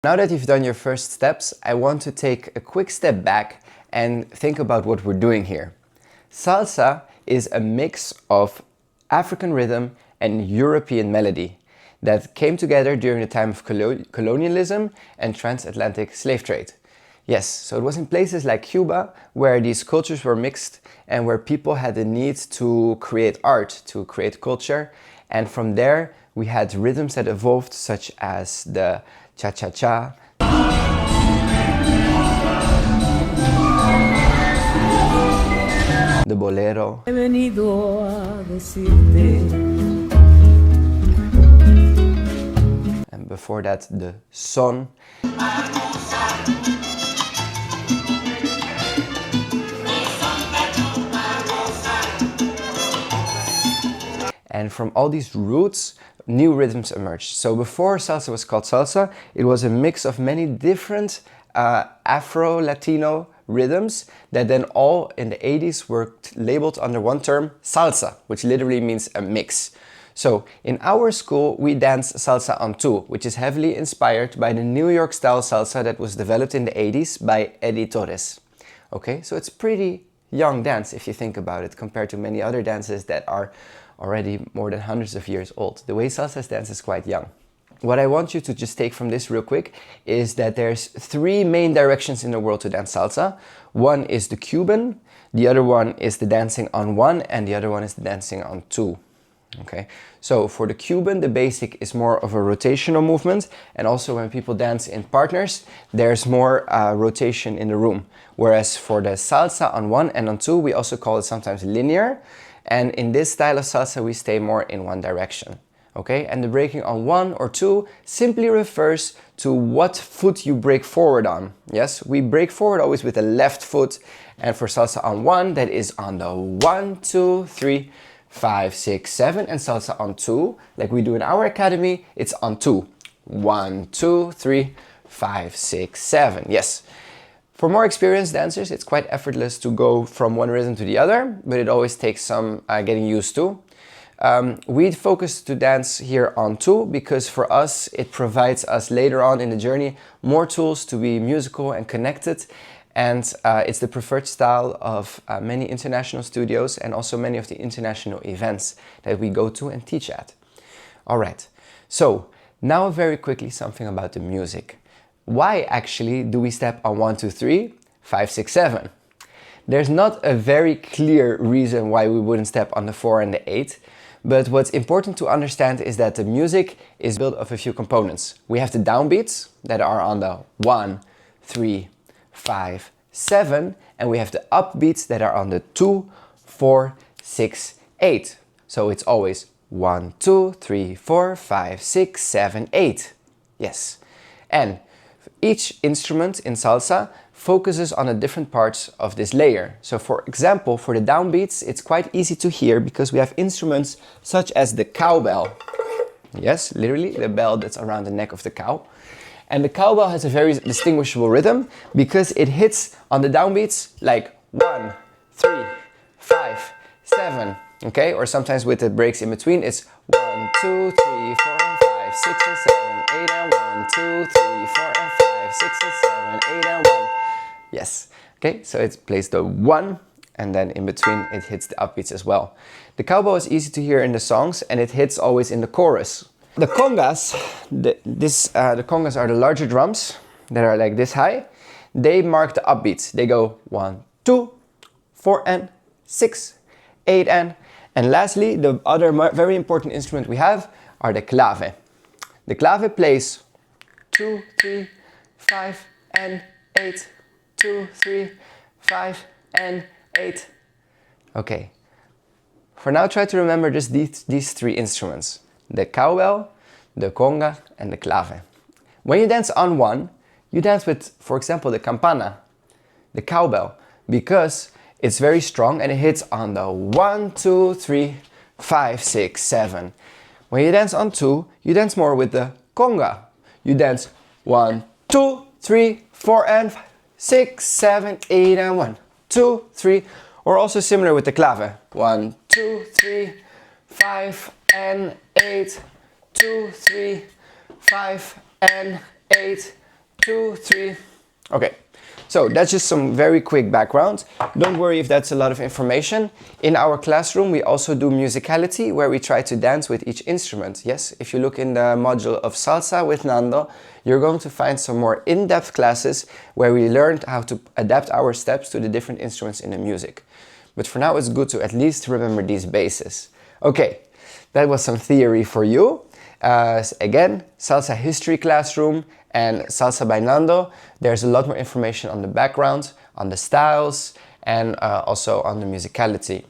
Now that you've done your first steps, I want to take a quick step back and think about what we're doing here. Salsa is a mix of African rhythm and European melody that came together during the time of colonialism and transatlantic slave trade. Yes, so it was in places like Cuba where these cultures were mixed and where people had the need to create art, to create culture. And from there we had rhythms that evolved, such as the cha-cha-cha, the bolero, he venido a decirte. And before that, the son. And from all these roots, new rhythms emerged. So before salsa was called salsa, it was a mix of many different Afro-Latino rhythms that then all in the 80s were labeled under one term, salsa, which literally means a mix. So in our school, we dance salsa On2, which is heavily inspired by the New York style salsa that was developed in the 80s by Eddie Torres. Okay, so it's pretty young dance if you think about it, compared to many other dances that are already more than hundreds of years old. The way salsa is danced is quite young. What I want you to just take from this real quick is that there's three main directions in the world to dance salsa. One is the Cuban, the other one is the dancing on one, and the other one is the dancing on two. Okay, so for the Cuban, the basic is more of a rotational movement, and also when people dance in partners, there's more rotation in the room. Whereas for the salsa on one and on two, we also call it sometimes linear. And in this style of salsa, we stay more in one direction. Okay, and the breaking on one or two simply refers to what foot you break forward on. Yes, we break forward always with the left foot. And for salsa on one, that is on the 1, 2, 3, 5, 6, 7. And salsa on two, like we do in our academy, it's on two. 1, 2, 3, 5, 6, 7. Yes. For more experienced dancers, it's quite effortless to go from one rhythm to the other, but it always takes some getting used to. We focus to dance here on two because for us, it provides us later on in the journey more tools to be musical and connected. And it's the preferred style of many international studios and also many of the international events that we go to and teach at. All right, so now very quickly something about the music. Why actually do we step on 1, 2, 3, 5, 6, 7? There's not a very clear reason why we wouldn't step on the 4 and the 8, but what's important to understand is that the music is built of a few components. We have the downbeats that are on the 1, 3, 5, 7, and we have the upbeats that are on the 2, 4, 6, 8. So it's always 1, 2, 3, 4, 5, 6, 7, 8. Yes. And each instrument in salsa focuses on a different parts of this layer. So for example, for the downbeats, it's quite easy to hear because we have instruments such as the cowbell. Yes, literally the bell that's around the neck of the cow. And the cowbell has a very distinguishable rhythm because it hits on the downbeats like 1, 3, 5, 7. Okay, or sometimes with the breaks in between, it's 1, 2, 3, 4, and 5, 6, and 7, 8, and 1, 2, 3, 4, and 5, 6, and 7, 8, and 1. Yes. Okay, so it plays the 1 and then in between it hits the upbeats as well. The cowbell is easy to hear in the songs and it hits always in the chorus. The congas, the congas are the larger drums that are like this high. They mark the upbeats. They go 1, 2, 4 and 6, 8 and lastly, the other very important instrument we have are the clave. The clave plays 2, 3, 5 and 8, 2, 3, 5 and 8. Okay. For now, try to remember just these three instruments. The cowbell, the conga and the clave. When you dance on one, you dance with, for example, the campana, the cowbell, because it's very strong and it hits on the 1, 2, 3, 5, 6, 7. When you dance on two, you dance more with the conga. You dance 1, 2, 3, 4 and 5, 6, 7, 8 and 1, 2, 3. Or also similar with the clave. 1, 2, 3, 5 and 8, 2, 3, 5 and 8, 2, 3. Okay, so that's just some very quick background. Don't worry if that's a lot of information. In our classroom, we also do musicality, where we try to dance with each instrument. Yes, if you look in the module of Salsa with Nando, you're going to find some more in-depth classes where we learned how to adapt our steps to the different instruments in the music. But for now, it's good to at least remember these bases. Okay, that was some theory for you. Again, Salsa History classroom and Salsa by Nando. There's a lot more information on the background, on the styles, and also on the musicality.